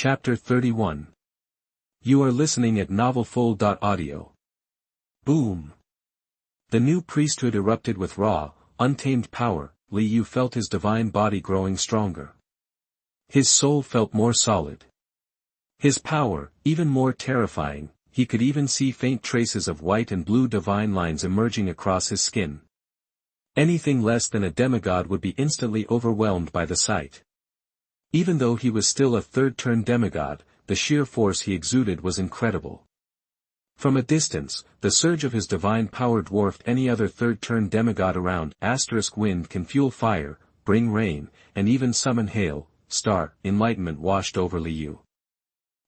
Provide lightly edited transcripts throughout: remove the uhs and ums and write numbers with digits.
Chapter 31. You are listening at Mtlnovel.audio. Boom! The new priesthood erupted with raw, untamed power. Liu felt his divine body growing stronger. His soul felt more solid. His power, even more terrifying. He could even see faint traces of white and blue divine lines emerging across his skin. Anything less than a demigod would be instantly overwhelmed by the sight. Even though he was still a third-turn demigod, the sheer force he exuded was incredible. From a distance, the surge of his divine power dwarfed any other third-turn demigod around. Wind can fuel fire, bring rain, and even summon hail. Enlightenment washed over Liu.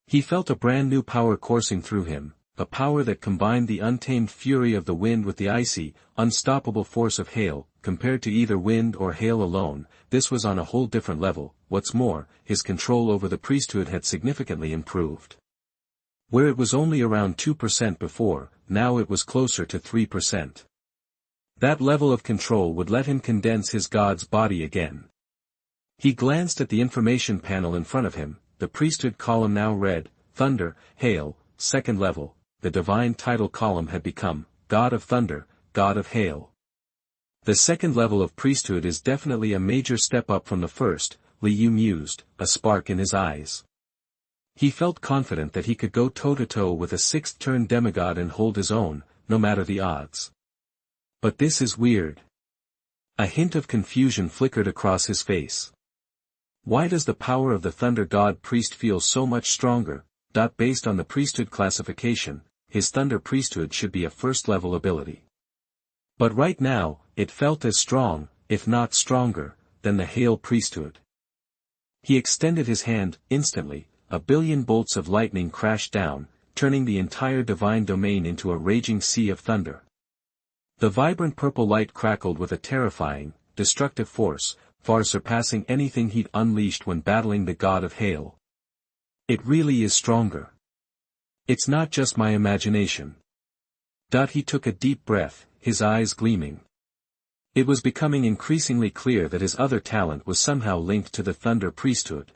He felt a brand new power coursing through him, a power that combined the untamed fury of the wind with the icy, unstoppable force of hail. Compared to either wind or hail alone, this was on a whole different level. What's more, his control over the priesthood had significantly improved. Where it was only around 2% before, now it was closer to 3%. That level of control would let him condense his god's body again. He glanced at the information panel in front of him. The priesthood column now read, Thunder, Hail, second level. The divine title column had become, God of Thunder, God of Hail. The second level of priesthood is definitely a major step up from the first, Liu mused, a spark in his eyes. He felt confident that he could go toe-to-toe with a sixth-turn demigod and hold his own, no matter the odds. But this is weird. A hint of confusion flickered across his face. Why does the power of the Thunder God priest feel so much stronger? Based on the priesthood classification, his Thunder priesthood should be a first-level ability. But right now, it felt as strong, if not stronger, than the Hail priesthood. He extended his hand. Instantly, a billion bolts of lightning crashed down, turning the entire divine domain into a raging sea of thunder. The vibrant purple light crackled with a terrifying, destructive force, far surpassing anything he'd unleashed when battling the god of hail. It really is stronger. It's not just my imagination. He took a deep breath, his eyes gleaming. It was becoming increasingly clear that his other talent was somehow linked to the Thunder priesthood.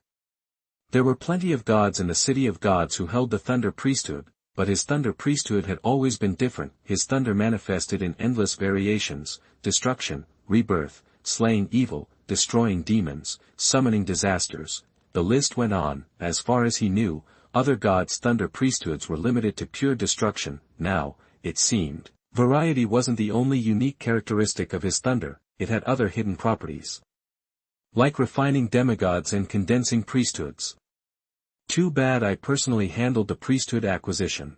There were plenty of gods in the city of gods who held the Thunder priesthood, but his Thunder priesthood had always been different. His thunder manifested in endless variations: destruction, rebirth, slaying evil, destroying demons, summoning disasters. The list went on. As far as he knew, other gods' Thunder priesthoods were limited to pure destruction. Now, it seemed, variety wasn't the only unique characteristic of his thunder, it had other hidden properties. Like refining demigods and condensing priesthoods. Too bad I personally handled the priesthood acquisition.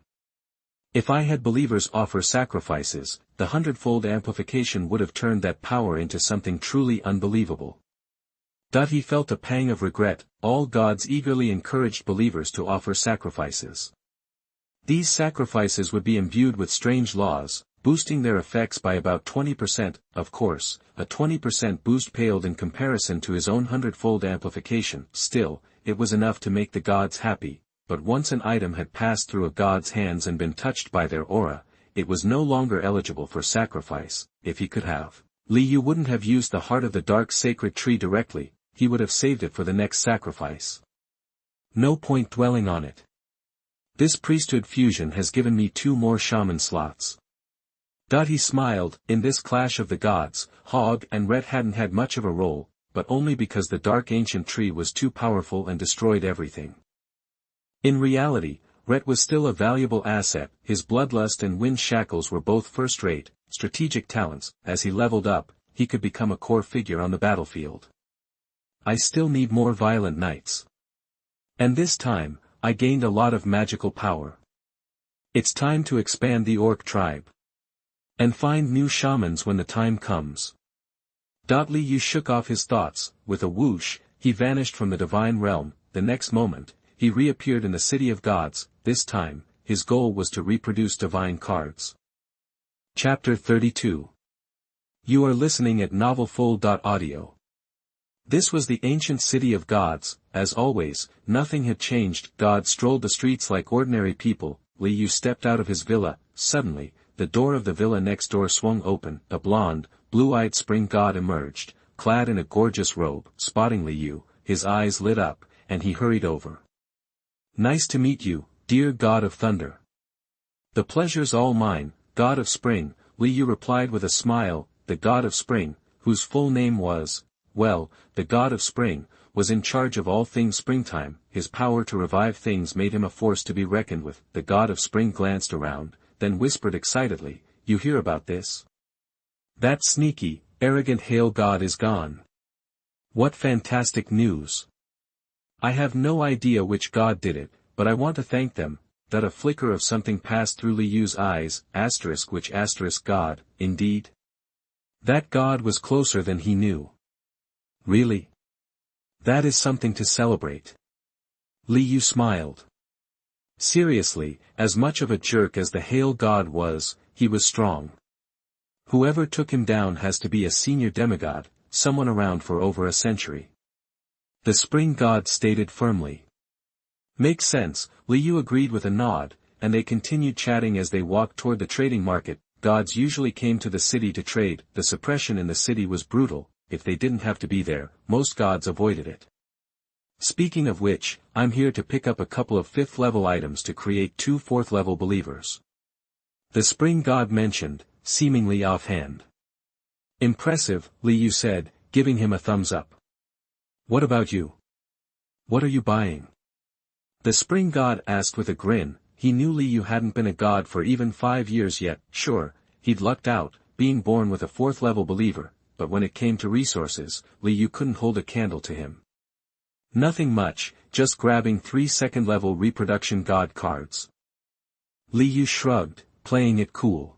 If I had believers offer sacrifices, the 100-fold amplification would have turned that power into something truly unbelievable. He felt a pang of regret. All gods eagerly encouraged believers to offer sacrifices. These sacrifices would be imbued with strange laws, boosting their effects by about 20%, of course, a 20% boost paled in comparison to his own 100-fold amplification. Still, it was enough to make the gods happy, but once an item had passed through a god's hands and been touched by their aura, it was no longer eligible for sacrifice. If he could have, Liu wouldn't have used the heart of the dark sacred tree directly, he would have saved it for the next sacrifice. No point dwelling on it. This priesthood fusion has given me 2 more shaman slots. He smiled. In this clash of the gods, Hog and Ret hadn't had much of a role, but only because the dark ancient tree was too powerful and destroyed everything. In reality, Ret was still a valuable asset. His bloodlust and wind shackles were both first-rate, strategic talents. As he leveled up, he could become a core figure on the battlefield. I still need more violent knights. And this time, I gained a lot of magical power. It's time to expand the orc tribe. And find new shamans when the time comes. Liu shook off his thoughts. With a whoosh, he vanished from the divine realm. The next moment, he reappeared in the city of gods. This time, his goal was to reproduce divine cards. Chapter 32. You are listening at Mtlnovel.audio. This was the ancient city of gods. As always, nothing had changed. Gods strolled the streets like ordinary people. Liu stepped out of his villa. Suddenly, the door of the villa next door swung open. A blonde, blue-eyed spring god emerged, clad in a gorgeous robe. Spotting Liu, his eyes lit up, and he hurried over. Nice to meet you, dear god of thunder. The pleasure's all mine, god of spring, Li Yu replied with a smile. The god of spring, whose full name was, well, the god of spring, was in charge of all things springtime. His power to revive things made him a force to be reckoned with. The god of spring glanced around, then whispered excitedly, "You hear about this? That sneaky, arrogant hail god is gone. What fantastic news! I have no idea which god did it, but I want to thank them." That a flicker of something passed through Li Yu's eyes. Which god, indeed? That god was closer than he knew. Really? That is something to celebrate. Li Yu smiled. Seriously, as much of a jerk as the hail god was, he was strong. Whoever took him down has to be a senior demigod, someone around for over a century. The spring god stated firmly. Makes sense, Li Yu agreed with a nod, and they continued chatting as they walked toward the trading market. Gods usually came to the city to trade. The suppression in the city was brutal. If they didn't have to be there, most gods avoided it. Speaking of which, I'm here to pick up a couple of 5th level items to create 2 4th level believers. The spring god mentioned, seemingly offhand. Impressive, Li Yu said, giving him a thumbs up. What about you? What are you buying? The spring god asked with a grin. He knew Li Yu hadn't been a god for even 5 years yet. Sure, he'd lucked out, being born with a 4th level believer, but when it came to resources, Li Yu couldn't hold a candle to him. Nothing much, just grabbing 3 2nd level reproduction god cards. Li Yu shrugged, playing it cool.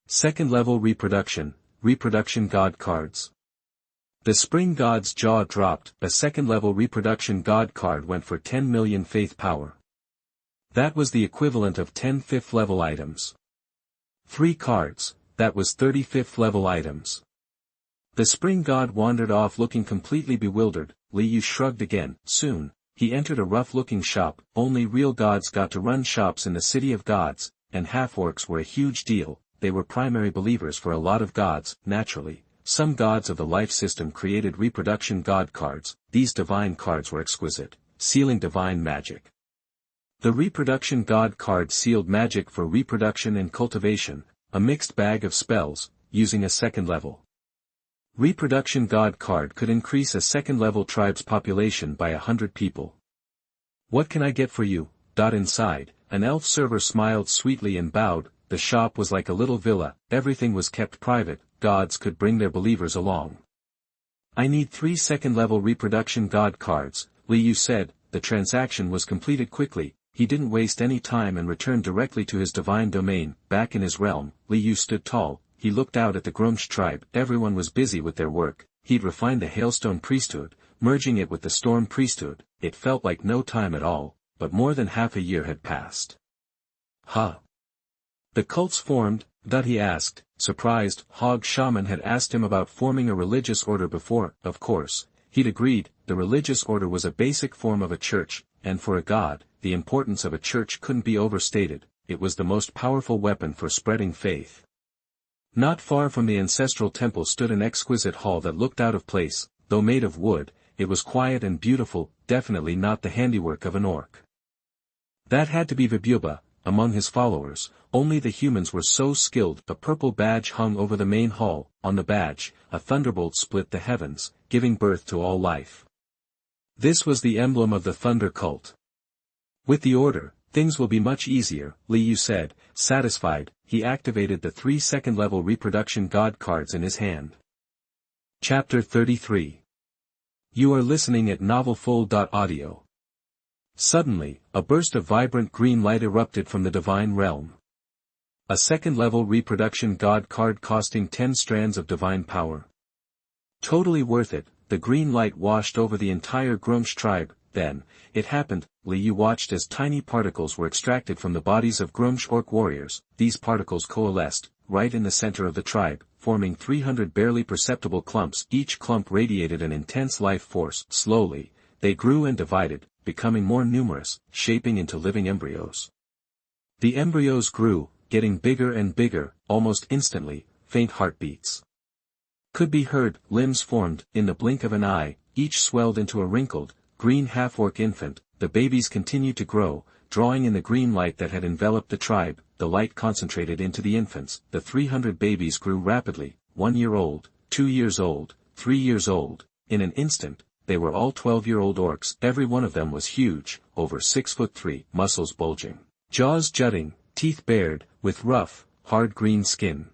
2nd level reproduction god cards. The spring god's jaw dropped. A 2nd level reproduction god card went for 10 million faith power. That was the equivalent of 10 5th level items. 3 cards, that was 30 5th level items. The spring god wandered off looking completely bewildered. Li Yu shrugged again. Soon, he entered a rough-looking shop. Only real gods got to run shops in the city of gods, and half-orcs were a huge deal. They were primary believers for a lot of gods. Naturally, some gods of the life system created reproduction god cards. These divine cards were exquisite, sealing divine magic. The reproduction god card sealed magic for reproduction and cultivation, a mixed bag of spells, using a 2nd level. Reproduction god card could increase a 2nd level tribe's population by 100 people. What can I get for you? Inside, an elf server smiled sweetly and bowed. The shop was like a little villa. Everything was kept private. Gods could bring their believers along. I need 3 2nd level reproduction god cards, Li Yu said. The transaction was completed quickly. He didn't waste any time and returned directly to his divine domain. Back in his realm, Li Yu stood tall. He looked out at the Grumsh tribe. Everyone was busy with their work. He'd refined the Hailstone priesthood, merging it with the Storm priesthood. It felt like no time at all, but more than half a year had passed. Huh? The cults formed? He asked, surprised. Hog Shaman had asked him about forming a religious order before. Of course, he'd agreed. The religious order was a basic form of a church, and for a god, the importance of a church couldn't be overstated. It was the most powerful weapon for spreading faith. Not far from the ancestral temple stood an exquisite hall that looked out of place. Though made of wood, it was quiet and beautiful, definitely not the handiwork of an orc. That had to be Vibuba. Among his followers, only the humans were so skilled. A purple badge hung over the main hall. On the badge, a thunderbolt split the heavens, giving birth to all life. This was the emblem of the Thunder cult. With the order, things will be much easier, Li Yu said, satisfied. He activated the 3 2nd level reproduction god cards in his hand. Chapter 33. You are listening at novelfull.audio. Suddenly, a burst of vibrant green light erupted from the divine realm. A 2nd level reproduction god card costing 10 strands of divine power. Totally worth it. The green light washed over the entire Grumsh tribe. Then, it happened. Li Yu watched as tiny particles were extracted from the bodies of Grumsh orc warriors. These particles coalesced, right in the center of the tribe, forming 300 barely perceptible clumps. Each clump radiated an intense life force. Slowly, they grew and divided, becoming more numerous, shaping into living embryos. The embryos grew, getting bigger and bigger. Almost instantly, faint heartbeats could be heard. Limbs formed. In the blink of an eye, each swelled into a wrinkled, green half-orc infant. the babies continued to grow, drawing in the green light that had enveloped the tribe. The light concentrated into the infants. The 300 babies grew rapidly, 1 year old, 2 years old, 3 years old. In an instant, they were all 12-year-old orcs. Every one of them was huge, over 6'3", muscles bulging, jaws jutting, teeth bared, with rough, hard green skin.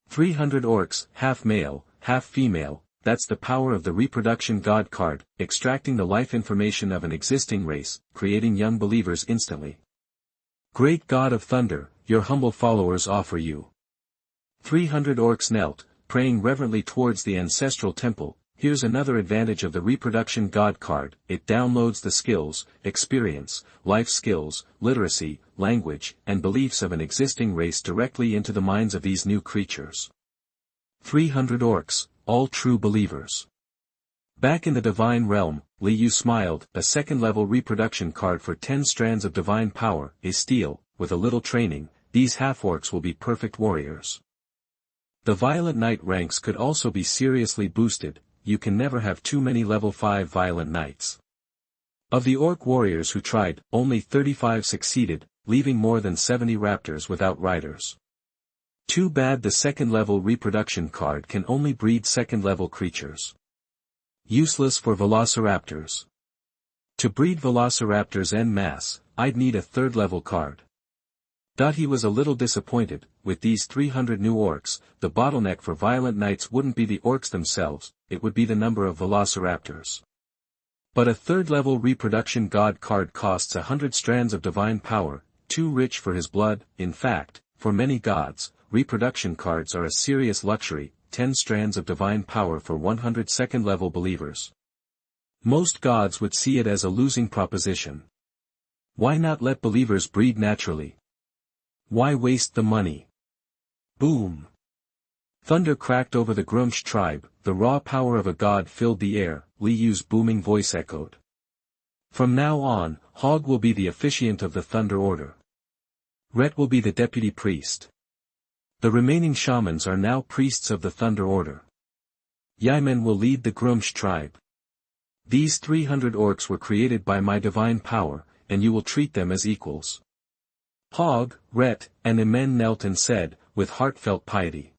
300 orcs, half male, half female. That's the power of the reproduction god card, extracting the life information of an existing race, creating young believers instantly. Great God of Thunder, your humble followers offer you. 300 orcs knelt, praying reverently towards the ancestral temple. Here's another advantage of the reproduction god card: it downloads the skills, experience, life skills, literacy, language, and beliefs of an existing race directly into the minds of these new creatures. 300 orcs, all true believers. Back in the divine realm, Liu smiled. A second-level reproduction card for 10 strands of divine power, a steal. With a little training, these half-orcs will be perfect warriors. The Violent Knight ranks could also be seriously boosted. You can never have too many level 5 Violent Knights. Of the orc warriors who tried, only 35 succeeded, leaving more than 70 raptors without riders. Too bad the second-level reproduction card can only breed second-level creatures. Useless for velociraptors. To breed velociraptors en masse, I'd need a third-level card. He was a little disappointed. With these 300 new orcs, the bottleneck for Violent Knights wouldn't be the orcs themselves, it would be the number of velociraptors. But a third-level reproduction god card costs 100 strands of divine power, too rich for his blood. In fact, for many gods, reproduction cards are a serious luxury. 10 strands of divine power for 100 second-level believers. Most gods would see it as a losing proposition. Why not let believers breed naturally? Why waste the money? Boom! Thunder cracked over the Grumsh tribe. The raw power of a god filled the air. Liu's booming voice echoed. From now on, Hog will be the officiant of the Thunder Order. Ret will be the deputy priest. The remaining shamans are now priests of the Thunder Order. Yaimen will lead the Grumsh tribe. These 300 orcs were created by my divine power, and you will treat them as equals. Hog, Ret, and Imen knelt and said, with heartfelt piety,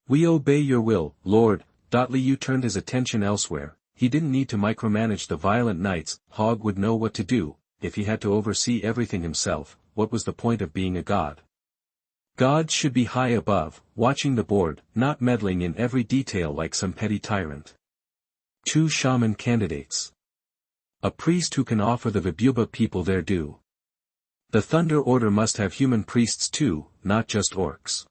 "We obey your will, Lord." Liu turned his attention elsewhere. He didn't need to micromanage the Violent Knights. Hog would know what to do. If he had to oversee everything himself, what was the point of being a god? Gods should be high above, watching the board, not meddling in every detail like some petty tyrant. 2 shaman candidates. A priest who can offer the Vibuba people their due. The Thunder Order must have human priests too, not just orcs.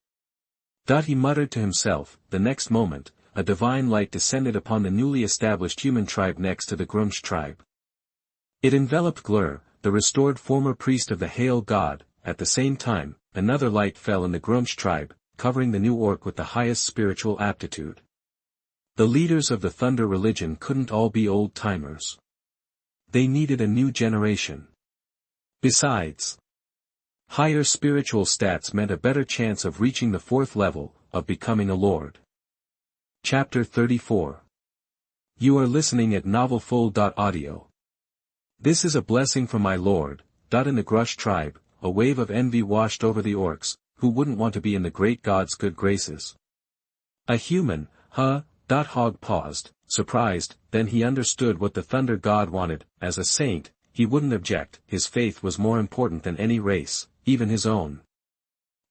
He muttered to himself. The next moment, a divine light descended upon the newly established human tribe next to the Grumsh tribe. It enveloped Glur, the restored former priest of the Hail God. At the same time, another light fell in the Grumsh tribe, covering the new orc with the highest spiritual aptitude. The leaders of the Thunder religion couldn't all be old-timers. They needed a new generation. Besides, higher spiritual stats meant a better chance of reaching the 4th level, of becoming a lord. Chapter 34. You are listening at novelfull.audio. This is a blessing from my lord. In the Grush tribe, a wave of envy washed over the orcs, who wouldn't want to be in the great god's good graces. A human, huh? Hog paused, surprised, then he understood what the Thunder God wanted. As a saint, he wouldn't object. His faith was more important than any race, even his own.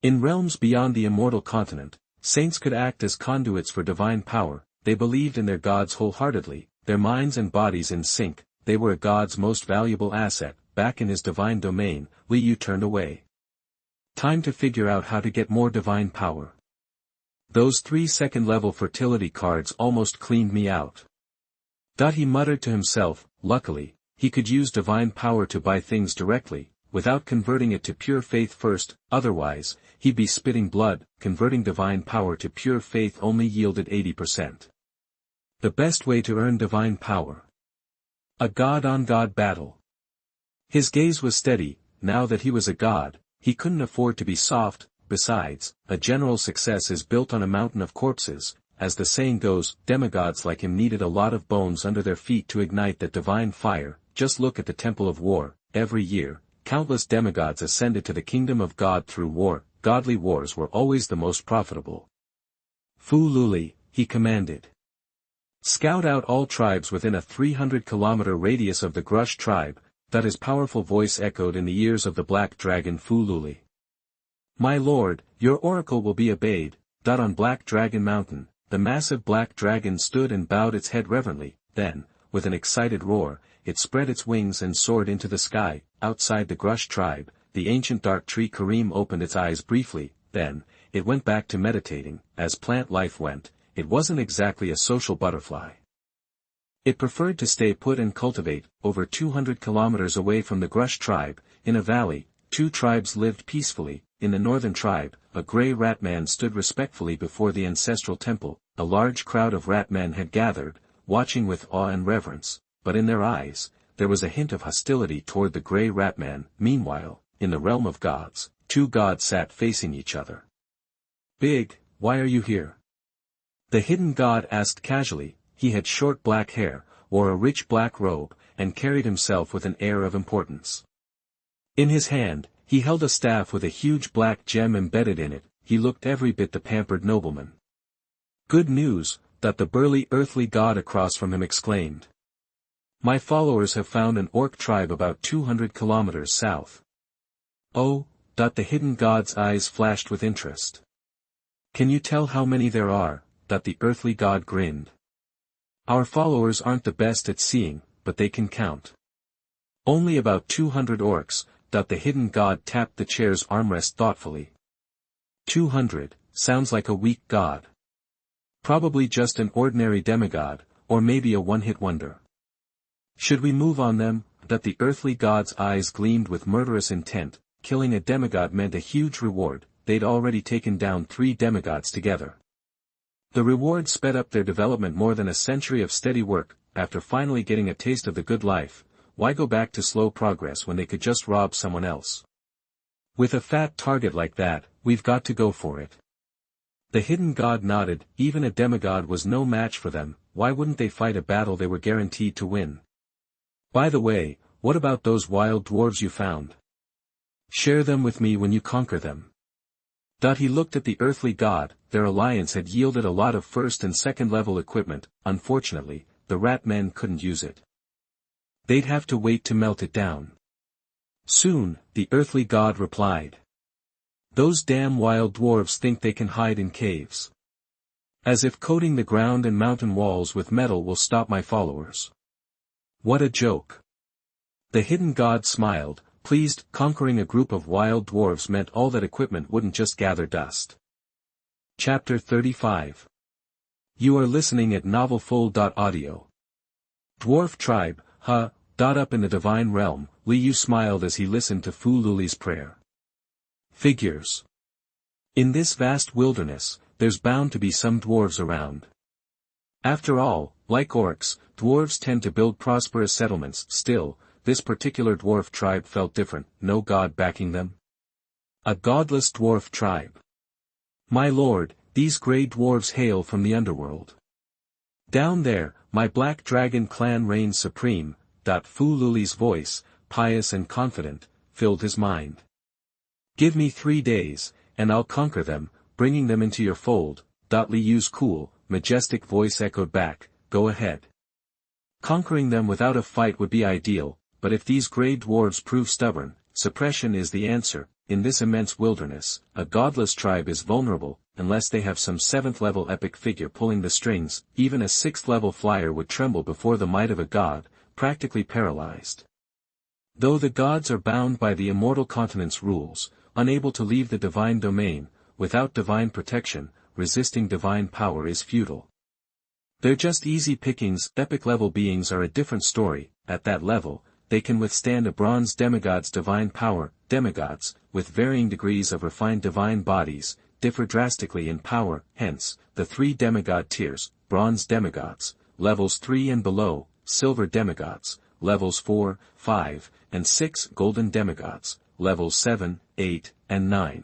In realms beyond the immortal continent, saints could act as conduits for divine power. They believed in their gods wholeheartedly, their minds and bodies in sync. They were a god's most valuable asset. Back in his divine domain, Liu turned away. Time to figure out how to get more divine power. Those 3 second-level fertility cards almost cleaned me out. He muttered to himself. Luckily, he could use divine power to buy things directly, without converting it to pure faith first. Otherwise, he'd be spitting blood. Converting divine power to pure faith only yielded 80%. The best way to earn divine power. A god-on-god battle. His gaze was steady. Now that he was a god, he couldn't afford to be soft. Besides, a general's success is built on a mountain of corpses. As the saying goes, demigods like him needed a lot of bones under their feet to ignite that divine fire. just look at the Temple of War. Every year, countless demigods ascended to the kingdom of God through war. Godly wars were always the most profitable. Faloo, he commanded. Scout out all tribes within a 300-kilometer radius of the Grush tribe. That his powerful voice echoed in the ears of the black dragon Faloo. My lord, your oracle will be obeyed. On Black Dragon Mountain, the massive black dragon stood and bowed its head reverently. Then, with an excited roar, it spread its wings and soared into the sky. Outside the Grush tribe, the ancient dark tree Kareem opened its eyes briefly. Then, it went back to meditating. As plant life went, it wasn't exactly a social butterfly. It preferred to stay put and cultivate. Over 200 kilometers away from the Grush tribe, in a valley, two tribes lived peacefully. In the northern tribe, a grey rat man stood respectfully before the ancestral temple. A large crowd of rat men had gathered, watching with awe and reverence, but in their eyes, there was a hint of hostility toward the grey rat man. Meanwhile, in the realm of gods, two gods sat facing each other. Big, why are you here? The hidden god asked casually. He had short black hair, wore a rich black robe, and carried himself with an air of importance. In his hand, he held a staff with a huge black gem embedded in it. He looked every bit the pampered nobleman. Good news, that the burly earthly god across from him exclaimed. My followers have found an orc tribe about 200 kilometers south. Oh, the hidden god's eyes flashed with interest. Can you tell how many there are? The earthly god grinned. Our followers aren't the best at seeing, but they can count. Only about 200 orcs. The hidden god tapped the chair's armrest thoughtfully. 200, sounds like a weak god. Probably just an ordinary demigod, or maybe a one-hit wonder. Should we move on them? The earthly god's eyes gleamed with murderous intent. Killing a demigod meant a huge reward. They'd already taken down 3 demigods together. The reward sped up their development more than a century of steady work. After finally getting a taste of the good life, why go back to slow progress when they could just rob someone else? With a fat target like that, we've got to go for it. The hidden god nodded. Even a demigod was no match for them. Why wouldn't they fight a battle they were guaranteed to win? By the way, what about those wild dwarves you found? Share them with me when you conquer them. He looked at the earthly god. Their alliance had yielded a lot of first and second level equipment. Unfortunately, the rat men couldn't use it. They'd have to wait to melt it down. Soon, the earthly god replied. Those damn wild dwarves think they can hide in caves. As if coating the ground and mountain walls with metal will stop my followers. What a joke. The hidden god smiled, pleased. Conquering a group of wild dwarves meant all that equipment wouldn't just gather dust. Chapter 35. You are listening at novelfull.audio. Dwarf tribe, up in the divine realm. Liu smiled as he listened to Faloo's prayer. Figures. In this vast wilderness, there's bound to be some dwarves around. After all, like orcs, dwarves tend to build prosperous settlements. Still, this particular dwarf tribe felt different. No god backing them. A godless dwarf tribe. My lord, these grey dwarves hail from the underworld. Down there, my black dragon clan reigns supreme. Faloo's voice, pious and confident, filled his mind. Give me 3 days, and I'll conquer them, bringing them into your fold. Liu's cool, majestic voice echoed back, go ahead. Conquering them without a fight would be ideal, but if these grey dwarves prove stubborn, suppression is the answer. In this immense wilderness, a godless tribe is vulnerable. Unless they have some 7th-level epic figure pulling the strings, even a 6th-level flyer would tremble before the might of a god, practically paralyzed. Though the gods are bound by the immortal continent's rules, unable to leave the divine domain, without divine protection, resisting divine power is futile. They're just easy pickings. Epic-level beings are a different story. At that level, they can withstand a bronze demigod's divine power. Demigods, with varying degrees of refined divine bodies, differ drastically in power. Hence, the 3 demigod tiers: bronze demigods, levels 3 and below; silver demigods, levels 4, 5, and 6; golden demigods, levels 7, 8, and 9.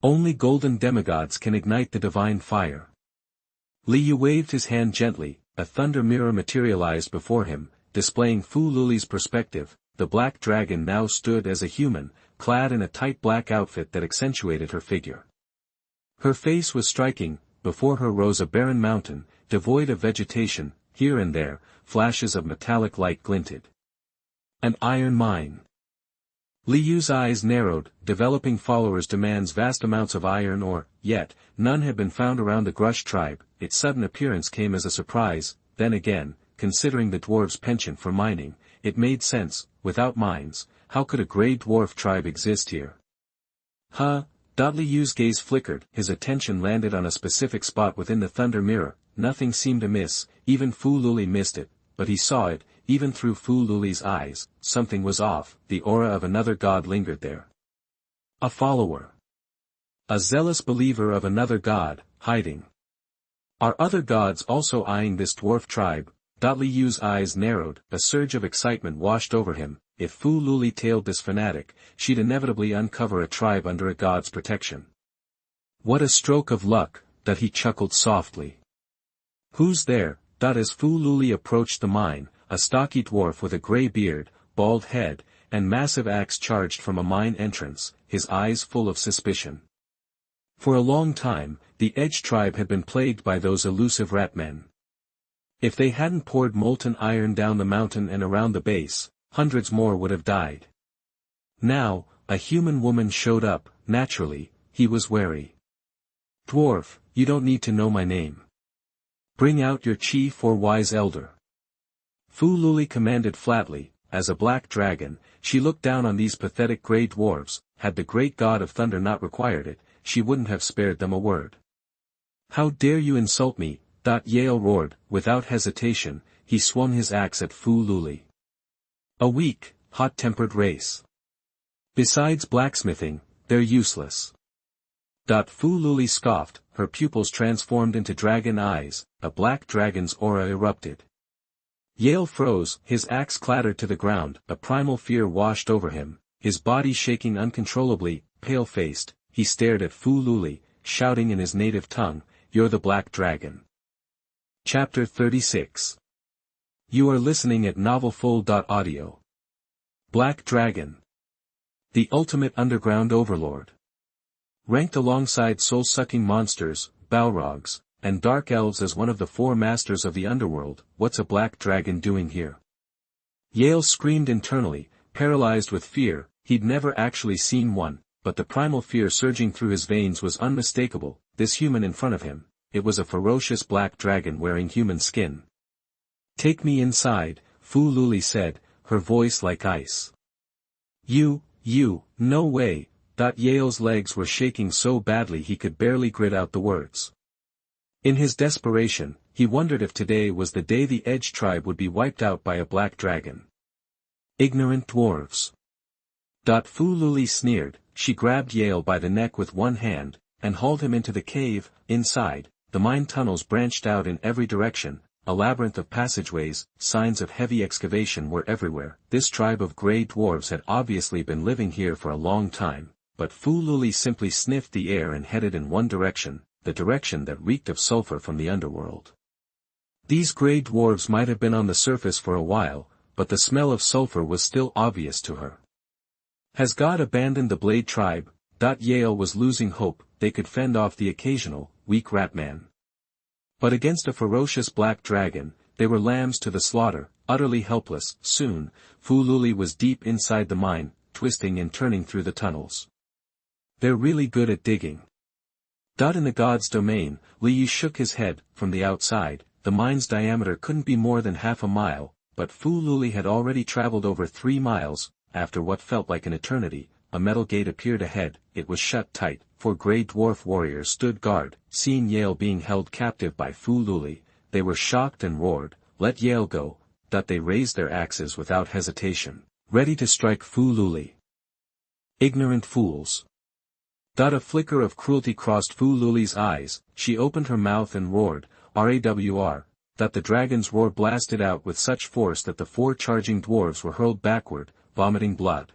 Only golden demigods can ignite the divine fire. Liu waved his hand gently. A thunder mirror materialized before him, displaying Faluli's perspective. The black dragon now stood as a human, clad in a tight black outfit that accentuated her figure. Her face was striking. Before her rose a barren mountain, devoid of vegetation. Here and there, flashes of metallic light glinted. An iron mine. Liyu's eyes narrowed. Developing followers demands vast amounts of iron ore, yet, none had been found around the Grush tribe. Its sudden appearance came as a surprise. Then again, considering the dwarves' penchant for mining, it made sense. Without mines, how could a grey dwarf tribe exist here? Liyu's gaze flickered. His attention landed on a specific spot within the thunder mirror. Nothing seemed amiss. Even Faloo missed it, but he saw it. Even through Faluli's eyes, something was off. The aura of another god lingered there. A follower. A zealous believer of another god, hiding. Are other gods also eyeing this dwarf tribe? Liyu's eyes narrowed. A surge of excitement washed over him. If Faloo tailed this fanatic, she'd inevitably uncover a tribe under a god's protection. What a stroke of luck, he chuckled softly. Who's there? As Faloo approached the mine, a stocky dwarf with a grey beard, bald head, and massive axe charged from a mine entrance, his eyes full of suspicion. For a long time, the Edge tribe had been plagued by those elusive rat men. If they hadn't poured molten iron down the mountain and around the base, hundreds more would have died. Now, a human woman showed up. Naturally, he was wary. Dwarf, you don't need to know my name. Bring out your chief or wise elder. Faloo commanded flatly. As a black dragon, she looked down on these pathetic grey dwarves. Had the great god of thunder not required it, she wouldn't have spared them a word. How dare you insult me? Yale roared. Without hesitation, he swung his axe at Faloo. A weak, hot-tempered race. Besides blacksmithing, they're useless. Faloo scoffed. Her pupils transformed into dragon eyes. A black dragon's aura erupted. Yale froze. His axe clattered to the ground. A primal fear washed over him. His body shaking uncontrollably, pale-faced, he stared at Faloo, shouting in his native tongue, "You're the Black Dragon." Chapter 36. You are listening at novelfull.audio. Black Dragon. The ultimate underground overlord. Ranked alongside soul-sucking monsters, Balrogs, and dark elves as one of the four masters of the underworld, what's a black dragon doing here? Yale screamed internally, paralyzed with fear. He'd never actually seen one, but the primal fear surging through his veins was unmistakable. This human in front of him, it was a ferocious black dragon wearing human skin. Take me inside, Faloo said, her voice like ice. You, no way. Yale's legs were shaking so badly he could barely grit out the words. In his desperation, he wondered if today was the day the Edge tribe would be wiped out by a black dragon. Ignorant dwarves. Faloo sneered. She grabbed Yale by the neck with one hand, and hauled him into the cave. Inside, the mine tunnels branched out in every direction, a labyrinth of passageways. Signs of heavy excavation were everywhere. This tribe of grey dwarves had obviously been living here for a long time, but Faloo simply sniffed the air and headed in one direction, the direction that reeked of sulfur from the underworld. These grey dwarves might have been on the surface for a while, but the smell of sulfur was still obvious to her. Has God abandoned the Blade tribe? Yale was losing hope. They could fend off the occasional, weak ratman. But against a ferocious black dragon, they were lambs to the slaughter, utterly helpless. Soon, Faloo was deep inside the mine, twisting and turning through the tunnels. They're really good at digging. In the god's domain, Liu shook his head. From the outside, the mine's diameter couldn't be more than half a mile, but Faloo had already traveled over 3 miles. After what felt like an eternity, a metal gate appeared ahead. It was shut tight. 4 grey dwarf warriors stood guard. Seeing Yale being held captive by Faloo, they were shocked and roared, "Let Yale go!" They raised their axes without hesitation, ready to strike Faloo. Ignorant fools. A flicker of cruelty crossed Faloo's eyes. She opened her mouth and roared, "Rawr!" The dragon's roar blasted out with such force that the 4 charging dwarves were hurled backward, vomiting blood.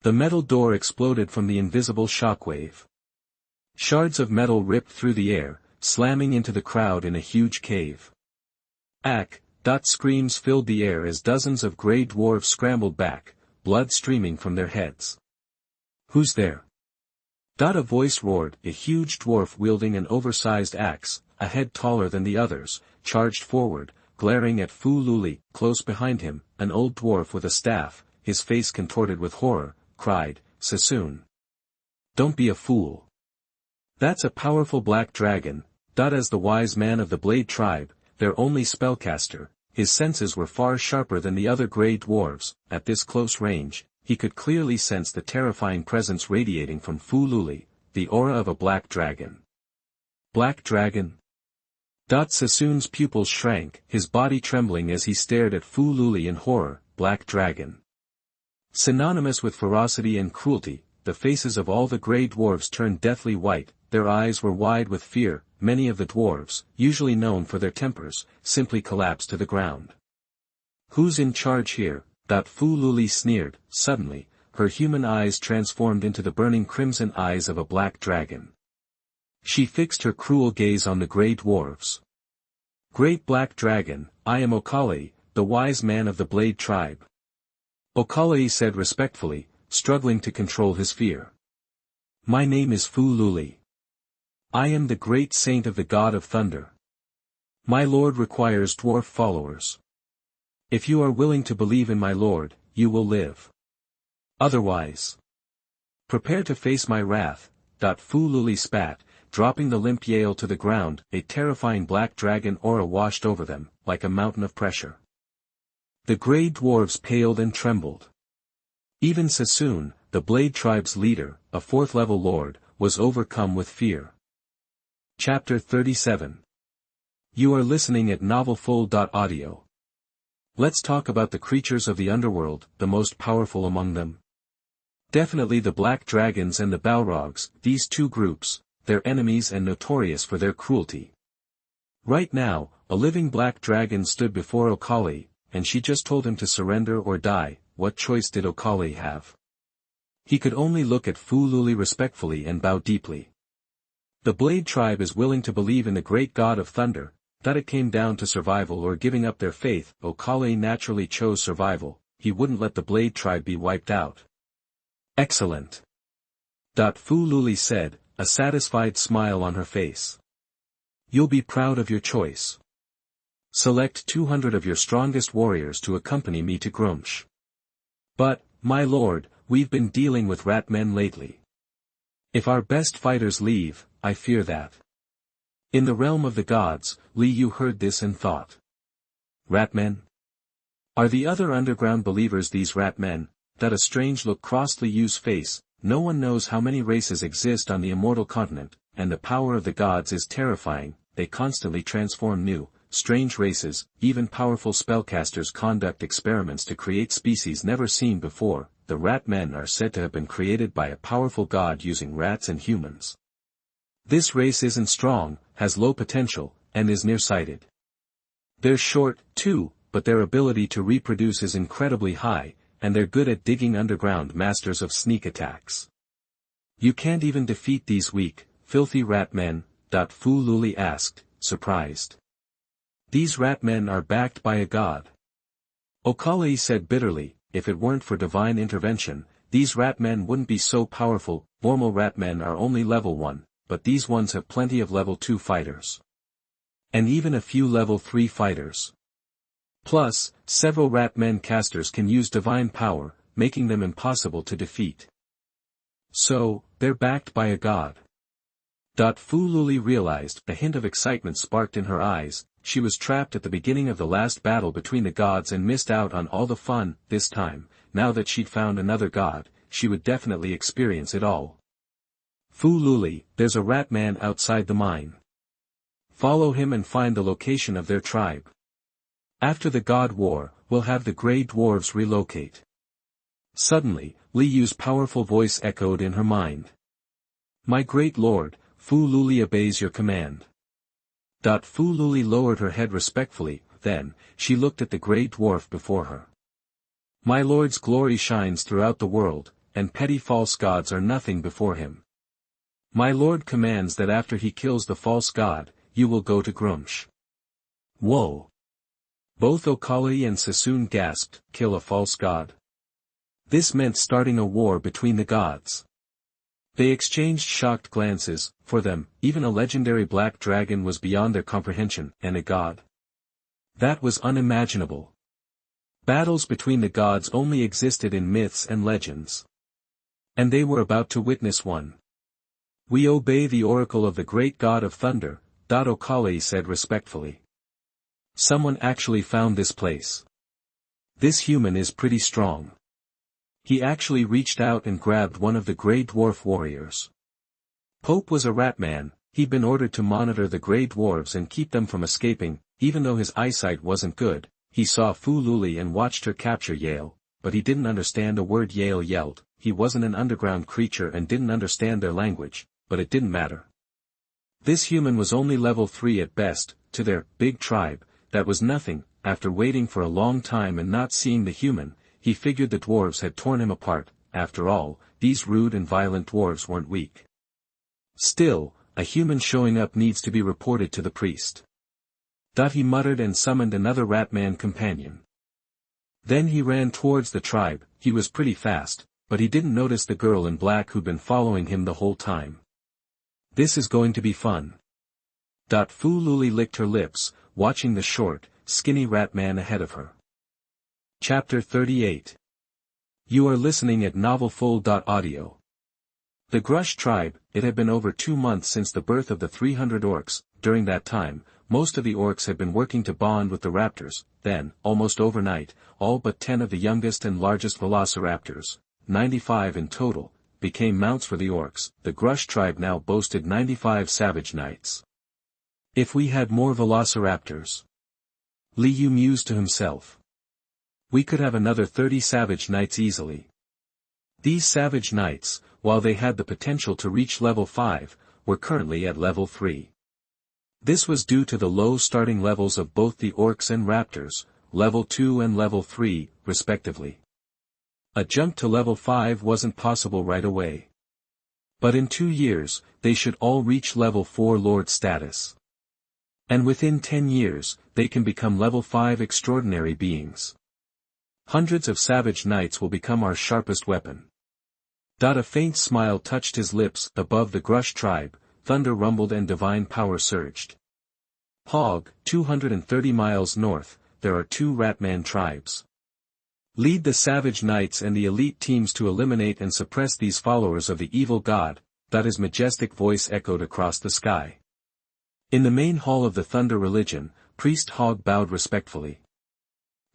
The metal door exploded from the invisible shockwave. Shards of metal ripped through the air, slamming into the crowd in a huge cave. Ack! Screams filled the air as dozens of grey dwarves scrambled back, blood streaming from their heads. "Who's there?" A voice roared. A huge dwarf wielding an oversized axe, a head taller than the others, charged forward, glaring at Faloo. Close behind him, an old dwarf with a staff, his face contorted with horror, cried, "Sassoon! Don't be a fool. That's a powerful black dragon." As the wise man of the Blade tribe, their only spellcaster, his senses were far sharper than the other grey dwarves. At this close range, he could clearly sense the terrifying presence radiating from Faloo, the aura of a black dragon. Black dragon? Sassoon's pupils shrank, his body trembling as he stared at Faloo in horror. Black dragon. Synonymous with ferocity and cruelty, the faces of all the grey dwarves turned deathly white, their eyes were wide with fear. Many of the dwarves, usually known for their tempers, simply collapsed to the ground. "Who's in charge here?" Faloo sneered. Suddenly, her human eyes transformed into the burning crimson eyes of a black dragon. She fixed her cruel gaze on the grey dwarves. "Great black dragon, I am Okale, the wise man of the Blade tribe." Okale said respectfully, struggling to control his fear. "My name is Faloo. I am the great saint of the god of thunder. My lord requires dwarf followers. If you are willing to believe in my lord, you will live. Otherwise, prepare to face my wrath." Faloo spat, dropping the limp Yale to the ground. A terrifying black dragon aura washed over them, like a mountain of pressure. The grey dwarves paled and trembled. Even Sassoon, the Blade tribe's leader, a fourth-level lord, was overcome with fear. Chapter 37. You are listening at Mtlnovel.audio. Let's talk about the creatures of the underworld, the most powerful among them. Definitely the black dragons and the Balrogs, these two groups, their enemies and notorious for their cruelty. Right now, a living black dragon stood before Okale, and she just told him to surrender or die. What choice did Okale have? He could only look at Faloo respectfully and bow deeply. The Blade tribe is willing to believe in the great god of thunder. It came down to survival or giving up their faith. Okale naturally chose survival. He wouldn't let the Blade tribe be wiped out. "Excellent." Faloo said, a satisfied smile on her face. "You'll be proud of your choice. Select 200 of your strongest warriors to accompany me to Grumsh." "But, my lord, we've been dealing with rat men lately. If our best fighters leave, I fear that." In the realm of the gods, Liu heard this and thought. Rat men? Are the other underground believers these rat men? A strange look crossed Liu's face. No one knows how many races exist on the immortal continent, and the power of the gods is terrifying. They constantly transform new, strange races. Even powerful spellcasters conduct experiments to create species never seen before. The rat men are said to have been created by a powerful god using rats and humans. This race isn't strong, has low potential, and is nearsighted. They're short, too, but their ability to reproduce is incredibly high, and they're good at digging underground, masters of sneak attacks. You can't even defeat these weak, filthy rat men? Faloo asked, surprised. These rat men are backed by a god. Okale said bitterly, if it weren't for divine intervention, these rat men wouldn't be so powerful. Normal rat men are only level 1, but these ones have plenty of level 2 fighters. And even a few level 3 fighters. Plus, several rat men casters can use divine power, making them impossible to defeat. So, they're backed by a god. Faloo realized, a hint of excitement sparked in her eyes. She was trapped at the beginning of the last battle between the gods and missed out on all the fun. This time, now that she'd found another god, she would definitely experience it all. Faloo, there's a rat man outside the mine. Follow him and find the location of their tribe. After the god war, we'll have the grey dwarves relocate. Suddenly, Liu's powerful voice echoed in her mind. My great lord, Faloo obeys your command. Faloo lowered her head respectfully, then, she looked at the grey dwarf before her. My lord's glory shines throughout the world, and petty false gods are nothing before him. My lord commands that after he kills the false god, you will go to Grumsh. Whoa! Both Okali and Sassoon gasped, "Kill a false god." This meant starting a war between the gods. They exchanged shocked glances. For them, even a legendary black dragon was beyond their comprehension, and a god. That was unimaginable. Battles between the gods only existed in myths and legends. And they were about to witness one. "We obey the oracle of the great god of thunder," Okali said respectfully. "Someone actually found this place. This human is pretty strong." He actually reached out and grabbed one of the Grey Dwarf warriors. Pope was a rat man. He'd been ordered to monitor the Grey Dwarves and keep them from escaping. Even though his eyesight wasn't good, he saw Faloo and watched her capture Yale, but he didn't understand a word Yale yelled. He wasn't an underground creature and didn't understand their language, but it didn't matter. This human was only level 3 at best. To their big tribe, that was nothing. After waiting for a long time and not seeing the human, he figured the dwarves had torn him apart. After all, these rude and violent dwarves weren't weak. Still, a human showing up needs to be reported to the priest. He muttered and summoned another ratman companion. Then he ran towards the tribe. He was pretty fast, but he didn't notice the girl in black who'd been following him the whole time. "This is going to be fun." Faloo licked her lips, watching the short, skinny ratman ahead of her. Chapter 38. You are listening at novelfull.audio. The Grush tribe. It had been over 2 months since the birth of the 300 orcs. During that time, most of the orcs had been working to bond with the raptors. Then, almost overnight, all but 10 of the youngest and largest velociraptors, 95 in total, became mounts for the orcs. The Grush tribe now boasted 95 savage knights. "If we had more velociraptors," Liu mused to himself, "we could have another 30 savage knights easily." These savage knights, while they had the potential to reach level 5, were currently at level 3. This was due to the low starting levels of both the orcs and raptors, level 2 and level 3, respectively. A jump to level 5 wasn't possible right away. But in 2 years, they should all reach level 4 lord status. And within 10 years, they can become level 5 extraordinary beings. Hundreds of savage knights will become our sharpest weapon. A faint smile touched his lips. Above the Grush tribe, thunder rumbled and divine power surged. Hog, 230 miles north, there are 2 ratman tribes. Lead the savage knights and the elite teams to eliminate and suppress these followers of the evil god. His majestic voice echoed across the sky. In the main hall of the Thunder religion, Priest Hog bowed respectfully.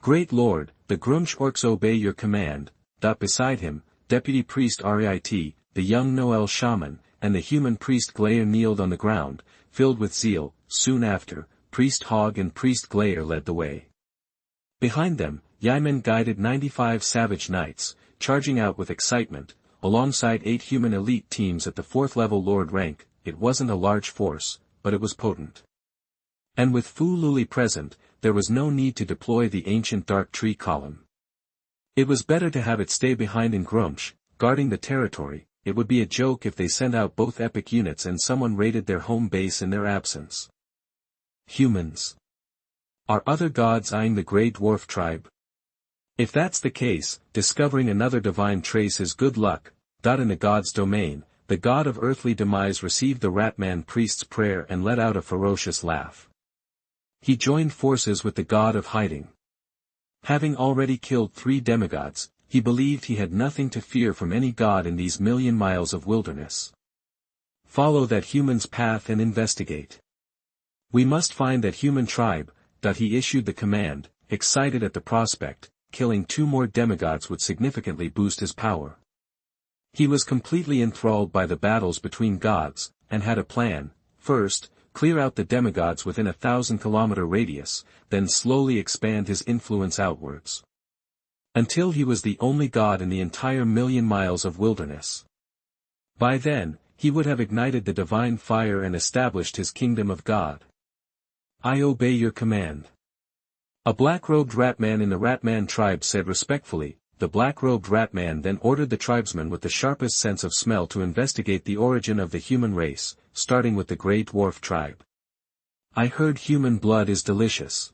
"Great Lord, the Grumsh orcs obey your command." Beside him, Deputy Priest Rit, the young Noel shaman, and the human Priest Glair kneeled on the ground, filled with zeal. Soon after, Priest Hog and Priest Glair led the way. Behind them, Yaimen guided 95 savage knights, charging out with excitement, alongside 8 human elite teams at the 4th level lord rank. It wasn't a large force, but it was potent. And with Faloo present, there was no need to deploy the ancient dark tree column. It was better to have it stay behind in Grumsh, guarding the territory. It would be a joke if they sent out both epic units and someone raided their home base in their absence. Humans. Are other gods eyeing the Grey Dwarf tribe? If that's the case, discovering another divine trace is good luck. In the god's domain, the god of earthly demise received the ratman priest's prayer and let out a ferocious laugh. He joined forces with the god of hiding. Having already killed 3 demigods, he believed he had nothing to fear from any god in these million miles of wilderness. Follow that human's path and investigate. We must find that human tribe. He issued the command, excited at the prospect. Killing 2 more demigods would significantly boost his power. He was completely enthralled by the battles between gods, and had a plan. First, clear out the demigods within a 1,000-kilometer radius, then slowly expand his influence outwards. Until he was the only god in the entire million miles of wilderness. By then, he would have ignited the divine fire and established his kingdom of God. "I obey your command." A black-robed ratman in the ratman tribe said respectfully. The black-robed ratman then ordered the tribesmen with the sharpest sense of smell to investigate the origin of the human race, starting with the Grey Dwarf tribe. "I heard human blood is delicious."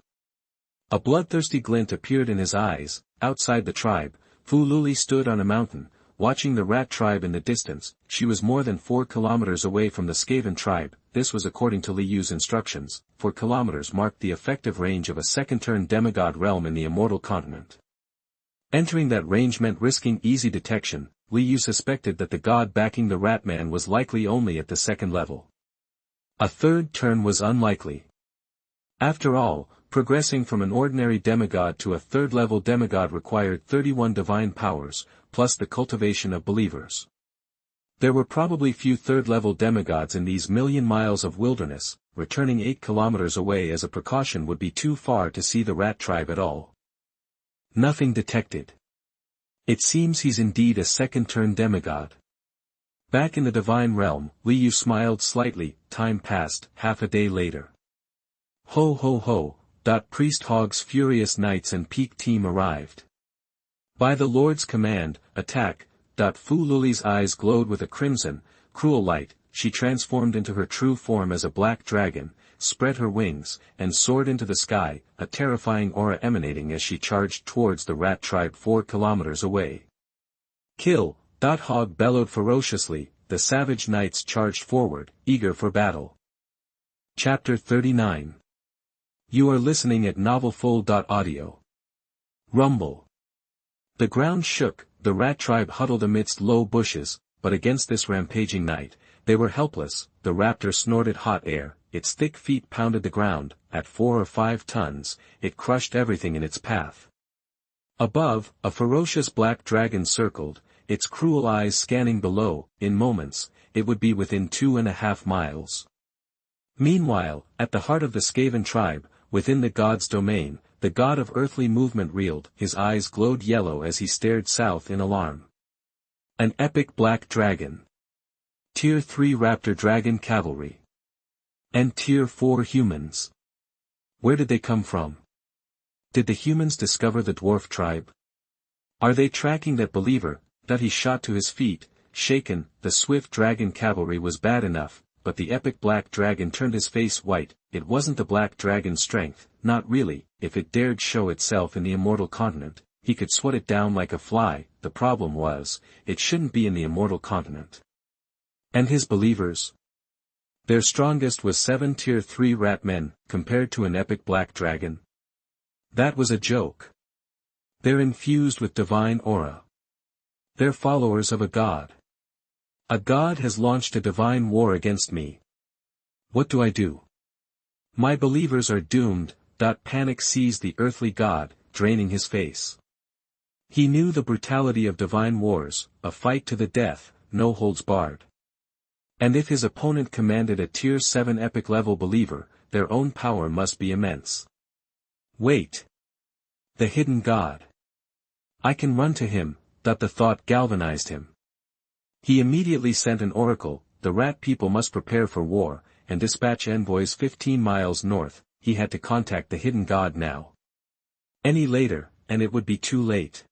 A bloodthirsty glint appeared in his eyes. Outside the tribe, Faloo stood on a mountain, watching the rat tribe in the distance. She was more than 4 kilometers away from the Skaven tribe. This was according to Liyu's instructions. 4 kilometers marked the effective range of a second-turn demigod realm in the immortal continent. Entering that range meant risking easy detection. Liyu suspected that the god backing the Ratman was likely only at the second level. A third turn was unlikely. After all, progressing from an ordinary demigod to a third-level demigod required 31 divine powers, plus the cultivation of believers. There were probably few third-level demigods in these million miles of wilderness. Returning 8 kilometers away as a precaution would be too far to see the rat tribe at all. Nothing detected. It seems he's indeed a second-turn demigod. Back in the divine realm, Liyu smiled slightly. Time passed. Half a day later. Ho ho ho. Priest Hog's furious knights and peak team arrived. By the Lord's command, attack. Faluli's eyes glowed with a crimson, cruel light. She transformed into her true form as a black dragon, spread her wings, and soared into the sky, a terrifying aura emanating as she charged towards the rat tribe 4 kilometers away. Kill! Hog bellowed ferociously. The savage knights charged forward, eager for battle. Chapter 39. You are listening at novelfull.audio. Rumble. The ground shook. The rat tribe huddled amidst low bushes, but against this rampaging night, they were helpless. The raptor snorted hot air, its thick feet pounded the ground. At 4 or 5 tons, it crushed everything in its path. Above, a ferocious black dragon circled, its cruel eyes scanning below. In moments, it would be within 2.5 miles. Meanwhile, at the heart of the Skaven tribe, within the god's domain, the god of earthly movement reeled. His eyes glowed yellow as he stared south in alarm. An epic black dragon. Tier 3 raptor dragon cavalry. And Tier 4 humans. Where did they come from? Did the humans discover the dwarf tribe? Are they tracking that believer? That he shot to his feet, shaken. The swift dragon cavalry was bad enough, but the epic black dragon turned his face white. It wasn't the black dragon's strength, not really. If it dared show itself in the immortal continent, he could swat it down like a fly. The problem was, it shouldn't be in the immortal continent. And his believers? Their strongest was 7 Tier 3 rat men, compared to an epic black dragon. That was a joke. They're infused with divine aura. They're followers of a god. A god has launched a divine war against me. What do I do? My believers are doomed. Panic seized the earthly god, draining his face. He knew the brutality of divine wars, a fight to the death, no holds barred. And if his opponent commanded a Tier 7 epic level believer, their own power must be immense. Wait. The hidden god. I can run to him. The thought galvanized him. He immediately sent an oracle. The rat people must prepare for war, and dispatch envoys 15 miles north. He had to contact the hidden god now. Any later, and it would be too late.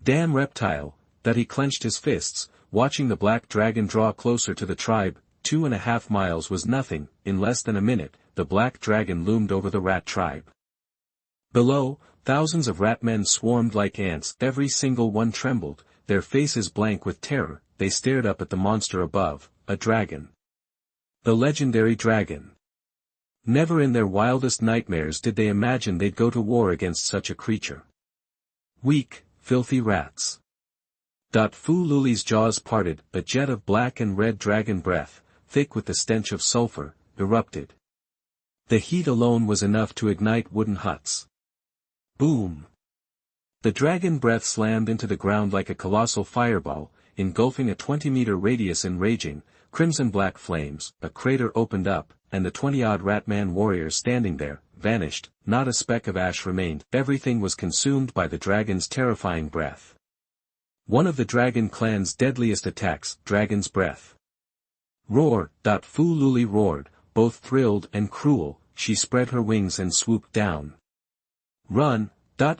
Damn reptile. He clenched his fists, watching the black dragon draw closer to the tribe. 2.5 miles was nothing. In less than a minute, the black dragon loomed over the rat tribe. Below, thousands of rat men swarmed like ants. Every single one trembled, their faces blank with terror. They stared up at the monster above, a dragon. The legendary dragon. Never in their wildest nightmares did they imagine they'd go to war against such a creature. Weak, filthy rats. Faluli's jaws parted. A jet of black and red dragon breath, thick with the stench of sulfur, erupted. The heat alone was enough to ignite wooden huts. Boom! The dragon breath slammed into the ground like a colossal fireball, engulfing a 20-meter radius in raging, crimson-black flames. A crater opened up, and the 20-odd Ratman warriors standing there, vanished. Not a speck of ash remained. Everything was consumed by the dragon's terrifying breath. One of the dragon clan's deadliest attacks, Dragon's Breath. Roar! Faloo roared, both thrilled and cruel. She spread her wings and swooped down. Run!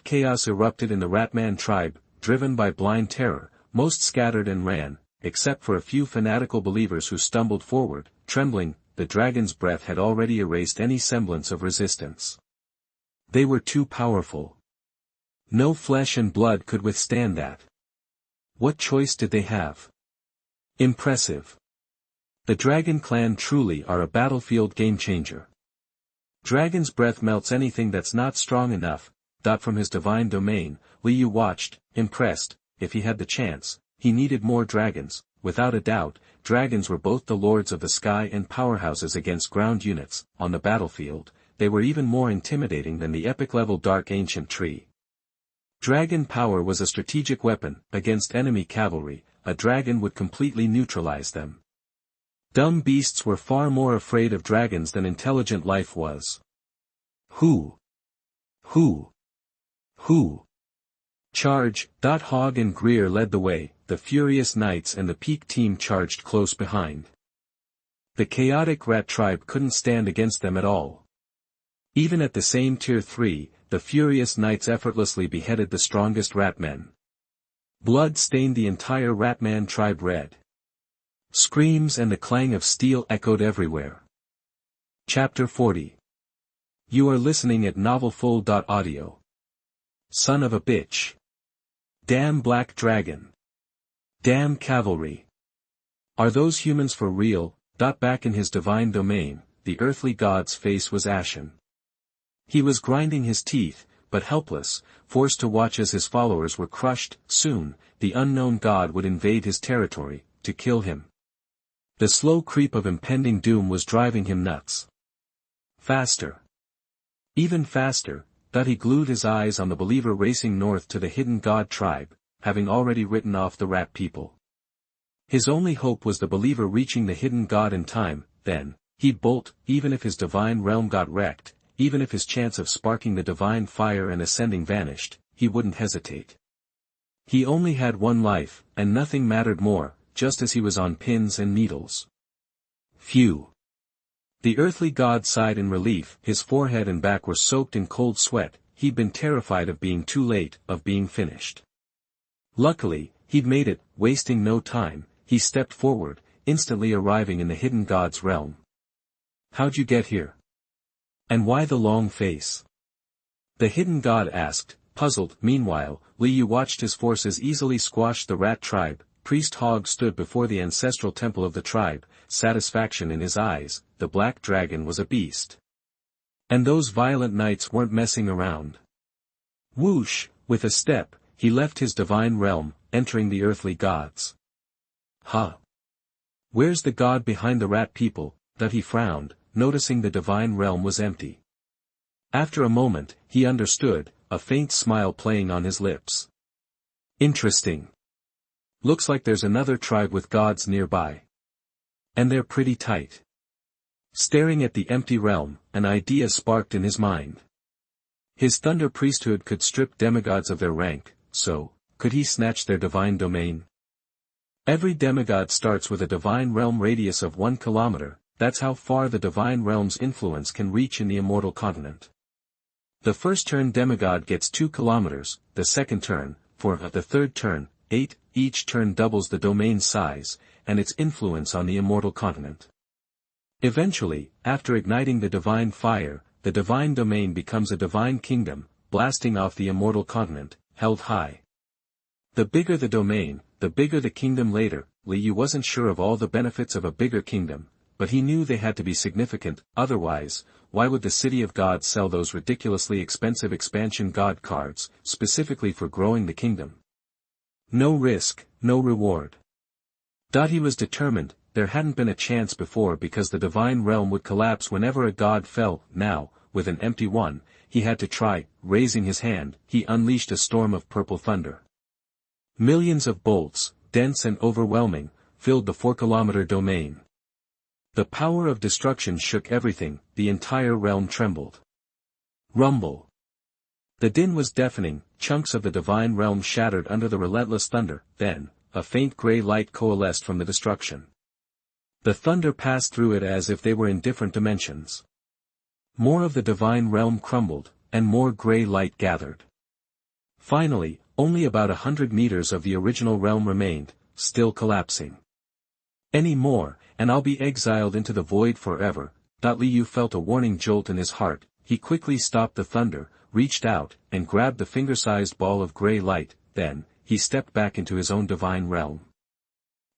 Chaos erupted in the Ratman tribe, driven by blind terror. Most scattered and ran, except for a few fanatical believers who stumbled forward, trembling. The dragon's breath had already erased any semblance of resistance. They were too powerful. No flesh and blood could withstand that. What choice did they have? Impressive. The Dragon Clan truly are a battlefield game-changer. Dragon's breath melts anything that's not strong enough. From his divine domain, Liu watched, impressed. If he had the chance, he needed more dragons. Without a doubt, dragons were both the lords of the sky and powerhouses against ground units. On the battlefield, they were even more intimidating than the epic-level Dark Ancient Tree. Dragon power was a strategic weapon. Against enemy cavalry, a dragon would completely neutralize them. Dumb beasts were far more afraid of dragons than intelligent life was. Who? Charge! Hog and Greer led the way, the furious knights and the Peak team charged close behind. The chaotic rat tribe couldn't stand against them at all. Even at the same tier 3, the furious knights effortlessly beheaded the strongest ratmen. Blood stained the entire ratman tribe red. Screams and the clang of steel echoed everywhere. Chapter 40. You are listening at novelfull.audio. Son of a bitch. Damn black dragon. Damn cavalry. Are those humans for real? Back in his divine domain, the earthly god's face was ashen. He was grinding his teeth, but helpless, forced to watch as his followers were crushed. Soon, the unknown god would invade his territory, to kill him. The slow creep of impending doom was driving him nuts. Faster. Even faster. He glued his eyes on the believer racing north to the hidden god tribe, having already written off the rat people. His only hope was the believer reaching the hidden god in time. Then, he'd bolt. Even if his divine realm got wrecked, even if his chance of sparking the divine fire and ascending vanished, he wouldn't hesitate. He only had one life, and nothing mattered more, just as he was on pins and needles. Phew. The earthly god sighed in relief. His forehead and back were soaked in cold sweat. He'd been terrified of being too late, of being finished. Luckily, he'd made it. Wasting no time, he stepped forward, instantly arriving in the hidden god's realm. How'd you get here? And why the long face? The hidden god asked, puzzled. Meanwhile, Liu watched his forces easily squash the rat tribe. Priest Hog stood before the ancestral temple of the tribe, satisfaction in his eyes. The black dragon was a beast. And those violent knights weren't messing around. Whoosh, with a step, he left his divine realm, entering the earthly gods. Huh? Where's the god behind the rat people? He frowned, noticing the divine realm was empty. After a moment, he understood, a faint smile playing on his lips. Interesting. Looks like there's another tribe with gods nearby. And they're pretty tight. Staring at the empty realm, an idea sparked in his mind. His thunder priesthood could strip demigods of their rank, so, could he snatch their divine domain? Every demigod starts with a divine realm radius of 1 kilometer, that's how far the divine realm's influence can reach in the immortal continent. The first turn demigod gets 2 kilometers, the second turn, 4, the third turn, 8, each turn doubles the domain's size, and its influence on the immortal continent. Eventually, after igniting the divine fire, the divine domain becomes a divine kingdom, blasting off the immortal continent, held high. The bigger the domain, the bigger the kingdom later. Liu wasn't sure of all the benefits of a bigger kingdom, but he knew they had to be significant. Otherwise, why would the City of God sell those ridiculously expensive expansion god cards, specifically for growing the kingdom? No risk, no reward. He was determined. There hadn't been a chance before because the divine realm would collapse whenever a god fell. Now, with an empty one, he had to try. Raising his hand, he unleashed a storm of purple thunder. Millions of bolts, dense and overwhelming, filled the 4-kilometer domain. The power of destruction shook everything. The entire realm trembled. Rumble. The din was deafening. Chunks of the divine realm shattered under the relentless thunder. Then, a faint gray light coalesced from the destruction. The thunder passed through it as if they were in different dimensions. More of the divine realm crumbled, and more gray light gathered. Finally, only about 100 meters of the original realm remained, still collapsing. Any more, and I'll be exiled into the void forever. Liu felt a warning jolt in his heart. he quickly stopped the thunder, reached out, and grabbed the finger-sized ball of gray light. Then, he stepped back into his own divine realm.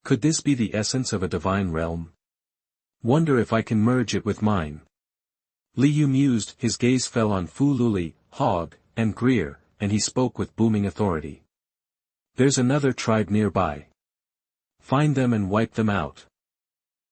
Could this be the essence of a divine realm? Wonder if I can merge it with mine. Liu mused. His gaze fell on Faloo, Hog, and Greer, and he spoke with booming authority. There's another tribe nearby. Find them and wipe them out.